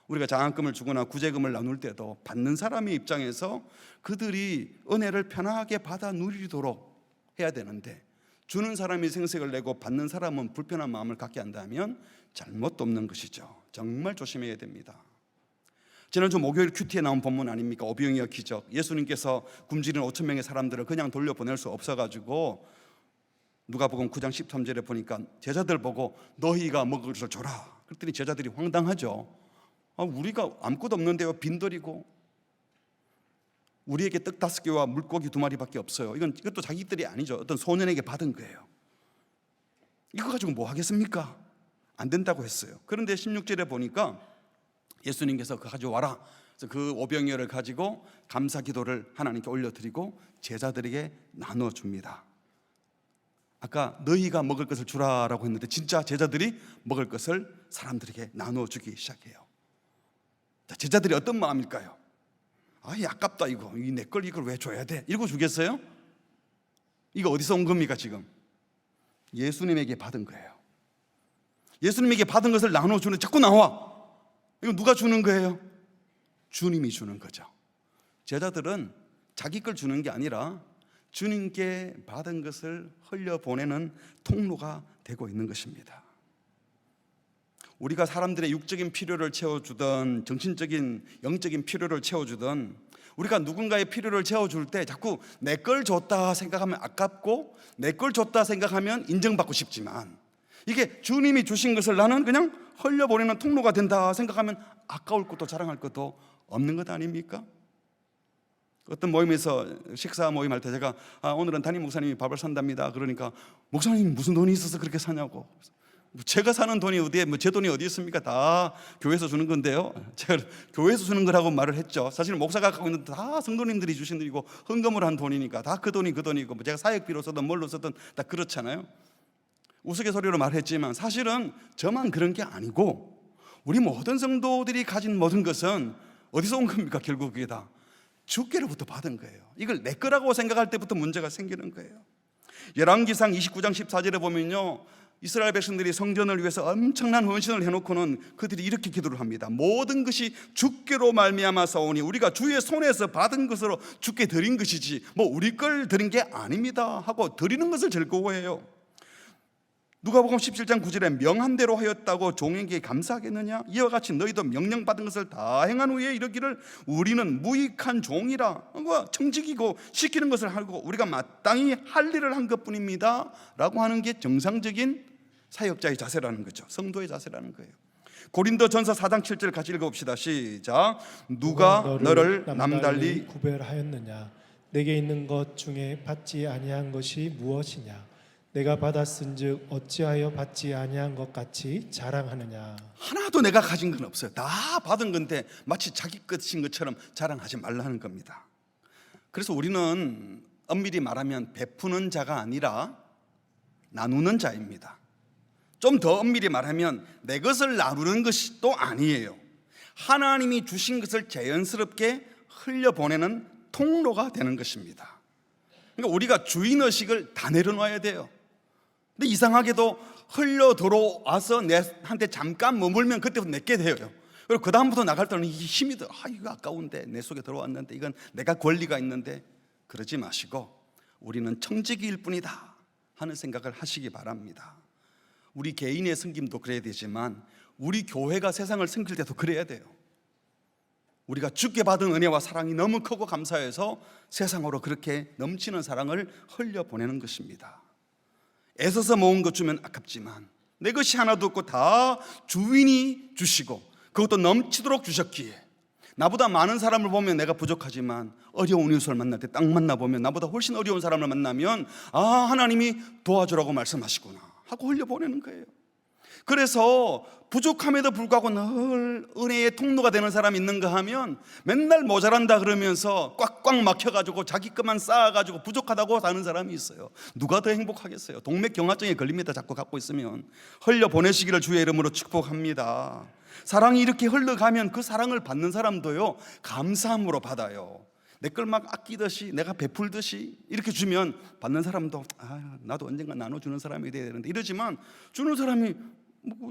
우리가 장학금을 주거나 구제금을 나눌 때도 받는 사람의 입장에서 그들이 은혜를 편하게 받아 누리도록 해야 되는데, 주는 사람이 생색을 내고 받는 사람은 불편한 마음을 갖게 한다면 잘못 돕는 것이죠. 정말 조심해야 됩니다. 지난주 목요일 큐티에 나온 본문 아닙니까? 오병이어 기적. 예수님께서 굶주린 5천 명의 사람들을 그냥 돌려보낼 수 없어가지고 누가복음 9장 13절에 보니까 제자들 보고 너희가 먹을 것을 줘라. 그랬더니 제자들이 황당하죠. 우리가 아무것도 없는데요, 빈들이고 우리에게 떡 5개와 물고기 2마리밖에 없어요. 이것도 자기들이 아니죠. 어떤 소년에게 받은 거예요. 이거 가지고 뭐 하겠습니까? 안 된다고 했어요. 그런데 16절에 보니까 예수님께서 그거 가져와라. 그래서 그 오병이어를 가지고 감사 기도를 하나님께 올려드리고 제자들에게 나눠줍니다. 아까 너희가 먹을 것을 주라라고 했는데 진짜 제자들이 먹을 것을 사람들에게 나눠주기 시작해요. 자, 제자들이 어떤 마음일까요? 이 아깝다, 이거 내 걸 이걸 왜 줘야 돼? 이러고 주겠어요? 이거 어디서 온 겁니까? 지금 예수님에게 받은 거예요. 예수님에게 받은 것을 나눠주는, 자꾸 나와. 이거 누가 주는 거예요? 주님이 주는 거죠. 제자들은 자기 걸 주는 게 아니라 주님께 받은 것을 흘려보내는 통로가 되고 있는 것입니다. 우리가 사람들의 육적인 필요를 채워주든 정신적인 영적인 필요를 채워주든 우리가 누군가의 필요를 채워줄 때 자꾸 내 걸 줬다 생각하면 아깝고 내 걸 줬다 생각하면 인정받고 싶지만, 이게 주님이 주신 것을 나는 그냥 흘려보내는 통로가 된다 생각하면 아까울 것도 자랑할 것도 없는 것 아닙니까? 어떤 모임에서 식사 모임할 때 제가 오늘은 담임 목사님이 밥을 산답니다. 그러니까 목사님 무슨 돈이 있어서 그렇게 사냐고. 제가 사는 돈이 어디에, 제 돈이 어디 있습니까? 다 교회에서 주는 건데요. 제가 교회에서 주는 거라고 말을 했죠. 사실은 목사가 갖고 있는 다 성도님들이 주신 돈이고 헌금을 한 돈이니까 다 그 돈이 그 돈이고, 제가 사역비로 쓰든 뭘로 쓰든 다 그렇잖아요. 우스갯소리로 말했지만 사실은 저만 그런 게 아니고 우리 모든 성도들이 가진 모든 것은 어디서 온 겁니까? 결국 그게 다 주께로부터 받은 거예요. 이걸 내 거라고 생각할 때부터 문제가 생기는 거예요. 열왕기상 29장 14절에 보면요, 이스라엘 백성들이 성전을 위해서 엄청난 헌신을 해놓고는 그들이 이렇게 기도를 합니다. 모든 것이 주께로 말미암아서 오니 우리가 주의 손에서 받은 것으로 주께 드린 것이지 우리 걸 드린 게 아닙니다 하고 드리는 것을 즐거워해요. 누가복음 17장 9절에 명한 대로 하였다고 종에게 감사하겠느냐? 이와 같이 너희도 명령받은 것을 다 행한 후에 이르기를 우리는 무익한 종이라, 청직이고 시키는 것을 하고 우리가 마땅히 할 일을 한 것뿐입니다 라고 하는 게 정상적인 사역자의 자세라는 거죠. 성도의 자세라는 거예요. 고린도전서 4장 7절 같이 읽어봅시다. 시작. 누가 너를 남달리 구별하였느냐? 내게 있는 것 중에 받지 아니한 것이 무엇이냐? 내가 받았은즉 어찌하여 받지 아니한 것 같이 자랑하느냐? 하나도 내가 가진 건 없어요. 다 받은 건데 마치 자기 것인 것처럼 자랑하지 말라는 겁니다. 그래서 우리는 엄밀히 말하면 베푸는 자가 아니라 나누는 자입니다. 좀 더 엄밀히 말하면 내 것을 나누는 것이 또 아니에요. 하나님이 주신 것을 자연스럽게 흘려보내는 통로가 되는 것입니다. 그러니까 우리가 주인의식을 다 내려놔야 돼요. 근데 이상하게도 흘러 들어와서 내한테 잠깐 머물면 그때부터 내게 돼요. 그리고 그 다음부터 나갈 때는 이게 힘이 들어. 이거 아까운데 내 속에 들어왔는데 이건 내가 권리가 있는데, 그러지 마시고 우리는 청지기일 뿐이다 하는 생각을 하시기 바랍니다. 우리 개인의 섬김도 그래야 되지만 우리 교회가 세상을 섬길 때도 그래야 돼요. 우리가 주께 받은 은혜와 사랑이 너무 크고 감사해서 세상으로 그렇게 넘치는 사랑을 흘려보내는 것입니다. 애써서 모은 것 주면 아깝지만 내 것이 하나도 없고 다 주인이 주시고 그것도 넘치도록 주셨기에, 나보다 많은 사람을 보면 내가 부족하지만 어려운 이웃을 만날 때 딱 만나보면 나보다 훨씬 어려운 사람을 만나면 하나님이 도와주라고 말씀하시구나 하고 흘려보내는 거예요. 그래서 부족함에도 불구하고 늘 은혜의 통로가 되는 사람이 있는가 하면 맨날 모자란다 그러면서 꽉꽉 막혀가지고 자기 것만 쌓아가지고 부족하다고 사는 사람이 있어요. 누가 더 행복하겠어요? 동맥경화증에 걸립니다. 자꾸 갖고 있으면. 흘려보내시기를 주의 이름으로 축복합니다. 사랑이 이렇게 흘러가면 그 사랑을 받는 사람도요, 감사함으로 받아요. 내 걸 막 아끼듯이 내가 베풀듯이 이렇게 주면 받는 사람도 나도 언젠가 나눠주는 사람이 돼야 되는데 이러지만, 주는 사람이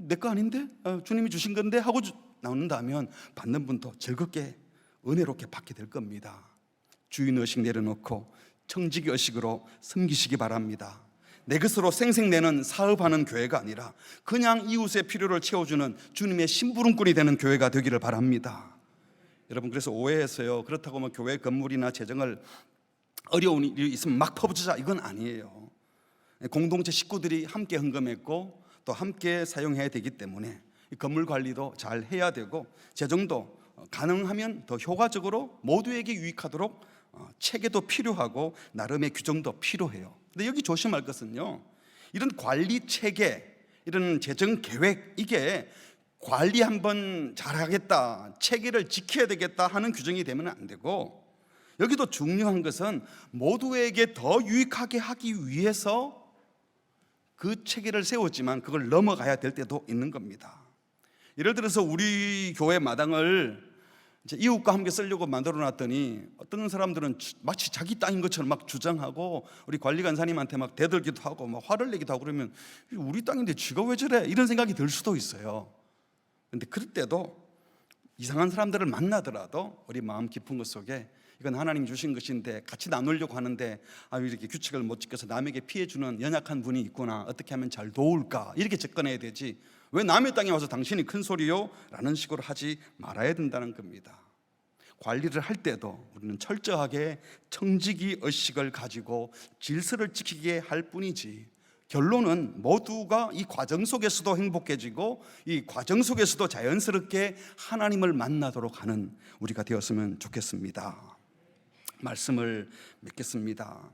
내 거 아닌데? 주님이 주신 건데? 하고 나눈다면 받는 분도 즐겁게 은혜롭게 받게 될 겁니다. 주인의식 내려놓고 청지기의식으로 섬기시기 바랍니다. 내 것으로 생색내는 사업하는 교회가 아니라 그냥 이웃의 필요를 채워주는 주님의 심부름꾼이 되는 교회가 되기를 바랍니다. 여러분 그래서 오해했어요. 그렇다고 뭐 교회 건물이나 재정을 어려운 일이 있으면 막 퍼부자, 이건 아니에요. 공동체 식구들이 함께 헌금했고 또 함께 사용해야 되기 때문에 건물 관리도 잘 해야 되고 재정도 가능하면 더 효과적으로 모두에게 유익하도록 체계도 필요하고 나름의 규정도 필요해요. 근데 여기 조심할 것은요, 이런 관리 체계, 이런 재정 계획, 이게 관리 한번 잘하겠다, 체계를 지켜야 되겠다 하는 규정이 되면 안 되고, 여기도 중요한 것은 모두에게 더 유익하게 하기 위해서 그 체계를 세웠지만 그걸 넘어가야 될 때도 있는 겁니다. 예를 들어서 우리 교회 마당을 이제 이웃과 함께 쓰려고 만들어 놨더니 어떤 사람들은 마치 자기 땅인 것처럼 막 주장하고 우리 관리 간사님한테 막 대들기도 하고 막 화를 내기도 하고, 그러면 우리 땅인데 쥐가 왜 저래? 이런 생각이 들 수도 있어요. 그런데 그럴 때도 이상한 사람들을 만나더라도 우리 마음 깊은 것 속에 이건 하나님 주신 것인데 같이 나누려고 하는데 이렇게 규칙을 못 지켜서 남에게 피해 주는 연약한 분이 있구나, 어떻게 하면 잘 도울까, 이렇게 접근해야 되지, 왜 남의 땅에 와서 당신이 큰 소리요? 라는 식으로 하지 말아야 된다는 겁니다. 관리를 할 때도 우리는 철저하게 청지기 의식을 가지고 질서를 지키게 할 뿐이지, 결론은 모두가 이 과정 속에서도 행복해지고 이 과정 속에서도 자연스럽게 하나님을 만나도록 하는 우리가 되었으면 좋겠습니다. 말씀을 맺겠습니다.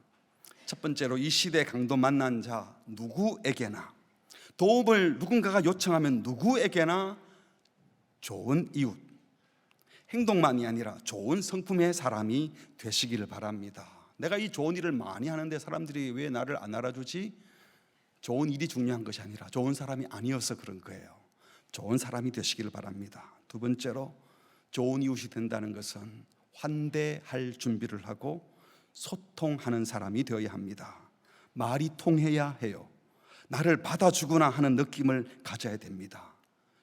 첫 번째로, 이 시대 강도 만난 자 누구에게나, 도움을 누군가가 요청하면 누구에게나 좋은 이웃, 행동만이 아니라 좋은 성품의 사람이 되시기를 바랍니다. 내가 이 좋은 일을 많이 하는데 사람들이 왜 나를 안 알아주지? 좋은 일이 중요한 것이 아니라 좋은 사람이 아니어서 그런 거예요. 좋은 사람이 되시기를 바랍니다. 두 번째로, 좋은 이웃이 된다는 것은 환대할 준비를 하고 소통하는 사람이 되어야 합니다. 말이 통해야 해요. 나를 받아주구나 하는 느낌을 가져야 됩니다.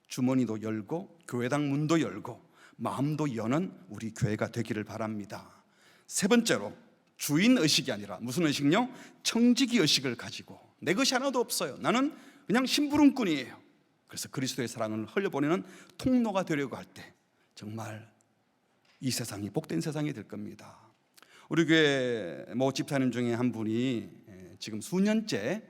주머니도 열고 교회당 문도 열고 마음도 여는 우리 교회가 되기를 바랍니다. 세 번째로, 주인의식이 아니라 무슨 의식요? 청지기 의식을 가지고 내 것이 하나도 없어요, 나는 그냥 심부름꾼이에요. 그래서 그리스도의 사랑을 흘려보내는 통로가 되려고 할 때 정말 이 세상이 복된 세상이 될 겁니다. 우리 교회 모 집사님 중에 한 분이 지금 수년째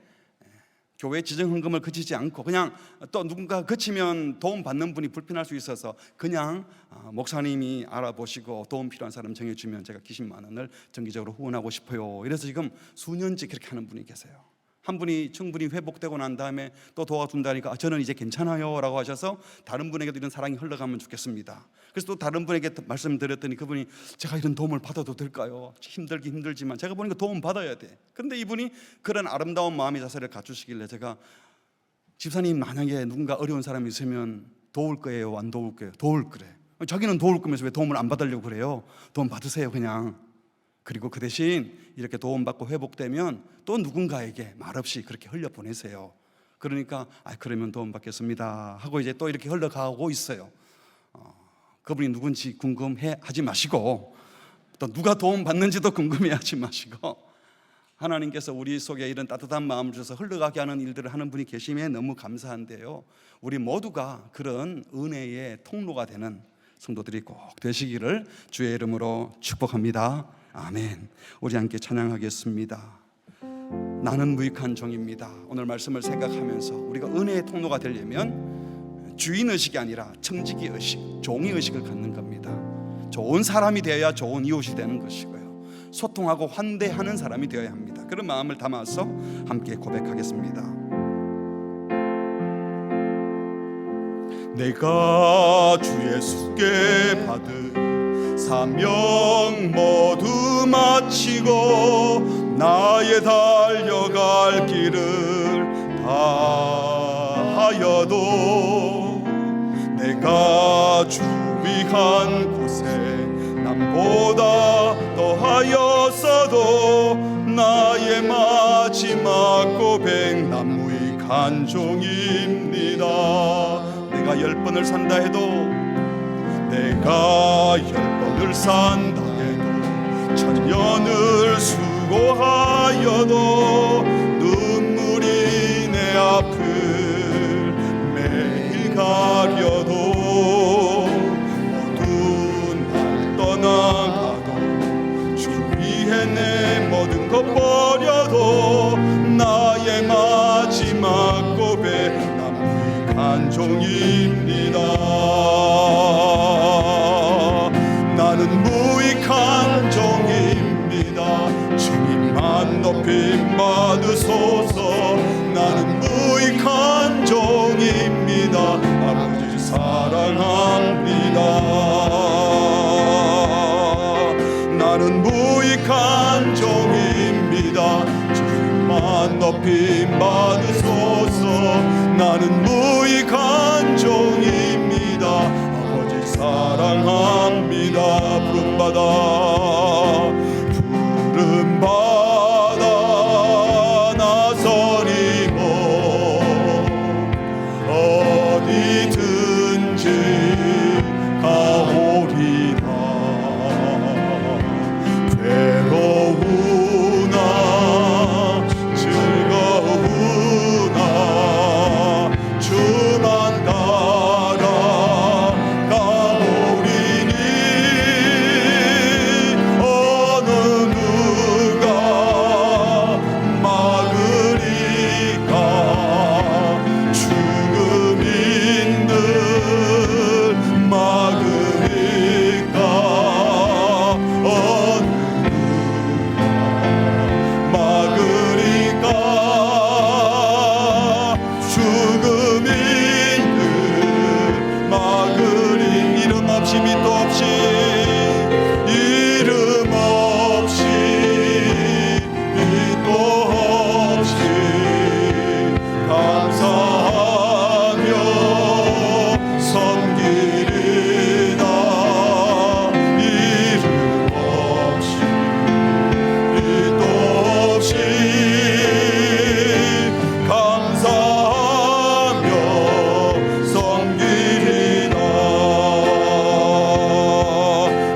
교회 지정 헌금을 그치지 않고 그냥 또 누군가 그치면 도움 받는 분이 불편할 수 있어서 그냥 목사님이 알아보시고 도움 필요한 사람 정해주면 제가 기십만 원을 정기적으로 후원하고 싶어요. 이래서 지금 수년째 그렇게 하는 분이 계세요. 한 분이 충분히 회복되고 난 다음에 또 도와준다니까 저는 이제 괜찮아요 라고 하셔서 다른 분에게도 이런 사랑이 흘러가면 좋겠습니다. 그래서 또 다른 분에게 말씀드렸더니 그분이 제가 이런 도움을 받아도 될까요? 힘들긴 힘들지만 제가 보니까 도움 받아야 돼. 그런데 이분이 그런 아름다운 마음의 자세를 갖추시길래 제가, 집사님 만약에 누군가 어려운 사람이 있으면 도울 거예요, 안 도울 거예요? 도울 거래. 자기는 도울 거면서 왜 도움을 안 받으려고 그래요? 도움 받으세요 그냥. 그리고 그 대신 이렇게 도움받고 회복되면 또 누군가에게 말없이 그렇게 흘려보내세요. 그러니까 그러면 도움받겠습니다 하고 이제 또 이렇게 흘러가고 있어요. 그분이 누군지 궁금해하지 마시고 또 누가 도움받는지도 궁금해하지 마시고, 하나님께서 우리 속에 이런 따뜻한 마음을 주셔서 흘러가게 하는 일들을 하는 분이 계심에 너무 감사한데요, 우리 모두가 그런 은혜의 통로가 되는 성도들이 꼭 되시기를 주의 이름으로 축복합니다. 아멘. 우리 함께 찬양하겠습니다. 나는 무익한 종입니다. 오늘 말씀을 생각하면서 우리가 은혜의 통로가 되려면 주인의식이 아니라 청지기의식, 종의의식을 갖는 겁니다. 좋은 사람이 되어야 좋은 이웃이 되는 것이고요, 소통하고 환대하는 사람이 되어야 합니다. 그런 마음을 담아서 함께 고백하겠습니다. 내가 주 예수께 받은 사명 모두 마치고 나의 달려갈 길을 다하여도 내가 주 위한 곳에 남보다 더하였어도 나의 마지막 고백 난 무익한 종입니다. 내가 10번을 산다 해도, 내가 10번을 산다 해도, 천년을 수고하여도 눈물이 내 앞을 매일 가려도 모두 위해 내 모든 것 버려도 나의 마지막 고백 난 무익한 종입니다. 나는 무익한 종입니다. 주님만 높임 받으소서. 나는 무익한 종입니다. 아버지 사랑합니다. 나는 무익한 종입니다. 주님만 높임 받으소서. 나는 무익한 종입니다. 아버지 사랑합니다. 부름받아 나서리고 어디든지 가오리라. 괴로우나 즐거우나 주만 따라 가오리니 어느 누가 막으리까. 죽음인들 막으리까. 어느 막으리까. 죽음인들 막으리. 이름 없이 밑도 없이 이름 없이 밑도 없이 감사하며 섬기리다. 이름 없이 빛도 없이 감사하며 섬기리라.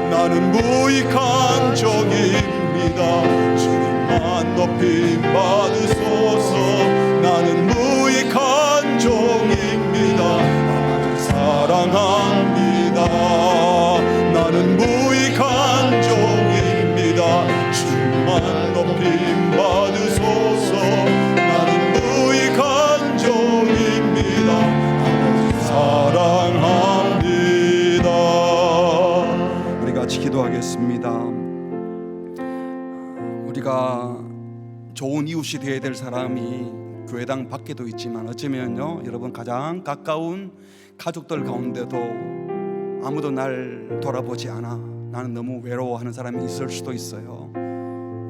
나는 무익한 종입니다. 주님만 높임 받으소서. 나는 무익한 종입니다. 아버지 사랑합니다. 나는 무익한 종입니다. 주님만 높임 받으소서. 나는 무익한 종입니다. 아버지 사랑합니다. 우리 같이 기도하겠습니다. 우리가 좋은 이웃이 되어야 될 사람이 교회당 밖에도 있지만 어쩌면요, 여러분 가장 가까운 가족들 가운데도 아무도 날 돌아보지 않아, 나는 너무 외로워하는 사람이 있을 수도 있어요.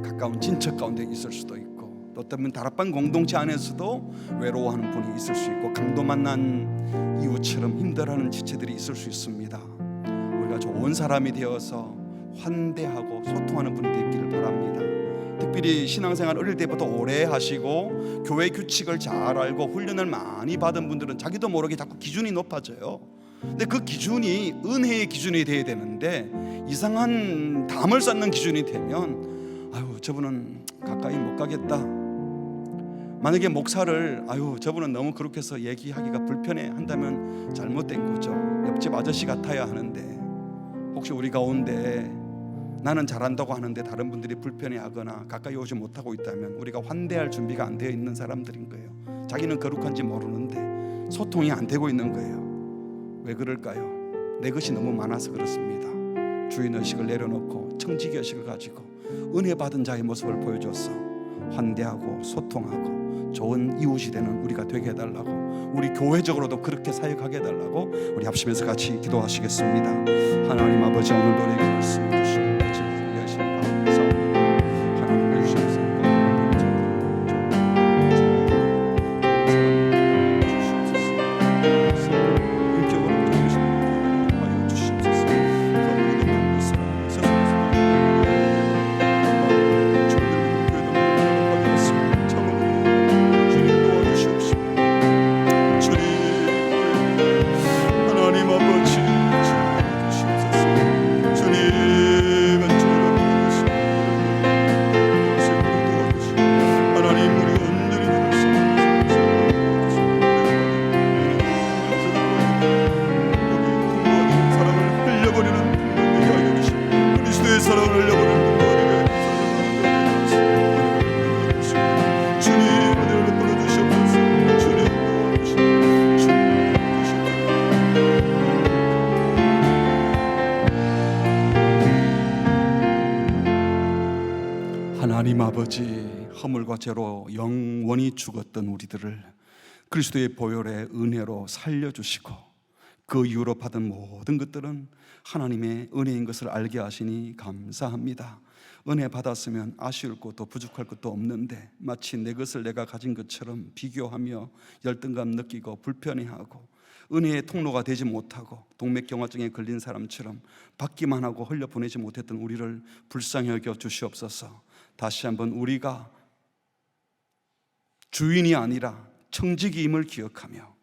가까운 친척 가운데 있을 수도 있고, 또 때문에 다락방 공동체 안에서도 외로워하는 분이 있을 수 있고, 강도 만난 이웃처럼 힘들어하는 지체들이 있을 수 있습니다. 우리가 좋은 사람이 되어서 환대하고 소통하는 분이 되기를 바랍니다. 특별히 신앙생활 어릴 때부터 오래 하시고 교회 규칙을 잘 알고 훈련을 많이 받은 분들은 자기도 모르게 자꾸 기준이 높아져요. 근데 그 기준이 은혜의 기준이 돼야 되는데 이상한 담을 쌓는 기준이 되면 아유 저분은 가까이 못 가겠다. 만약에 목사를 아유 저분은 너무 그렇게 해서 얘기하기가 불편해 한다면 잘못된 거죠. 옆집 아저씨 같아야 하는데, 혹시 우리 가운데 나는 잘한다고 하는데 다른 분들이 불편해하거나 가까이 오지 못하고 있다면 우리가 환대할 준비가 안 되어 있는 사람들인 거예요. 자기는 거룩한지 모르는데 소통이 안 되고 있는 거예요. 왜 그럴까요? 내 것이 너무 많아서 그렇습니다. 주인의식을 내려놓고 청지기의식을 가지고 은혜 받은 자의 모습을 보여줘서 환대하고 소통하고 좋은 이웃이 되는 우리가 되게 해달라고, 우리 교회적으로도 그렇게 사역하게 해달라고 우리 합심해서 같이 기도하시겠습니다. 하나님 아버지, 오늘도 우리에게 말씀 주시고 주님 하나님 아버지, 허물과 죄로 영원히 죽었던 우리들을 그리스도의 보혈의 은혜로 살려주시고 그 이후로 받은 모든 것들은 하나님의 은혜인 것을 알게 하시니 감사합니다. 은혜 받았으면 아쉬울 것도 부족할 것도 없는데 마치 내 것을 내가 가진 것처럼 비교하며 열등감 느끼고 불편해하고 은혜의 통로가 되지 못하고 동맥경화증에 걸린 사람처럼 받기만 하고 흘려보내지 못했던 우리를 불쌍히 여겨 주시옵소서. 다시 한번 우리가 주인이 아니라 청지기임을 기억하며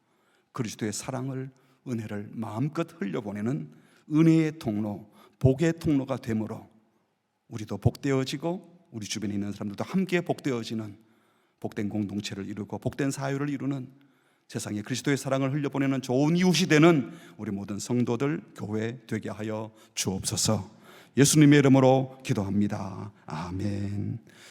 그리스도의 사랑을, 은혜를 마음껏 흘려보내는 은혜의 통로, 복의 통로가 되므로 우리도 복되어지고 우리 주변에 있는 사람들도 함께 복되어지는 복된 공동체를 이루고 복된 사회를 이루는 세상에 그리스도의 사랑을 흘려보내는 좋은 이웃이 되는 우리 모든 성도들, 교회 되게 하여 주옵소서. 예수님의 이름으로 기도합니다. 아멘.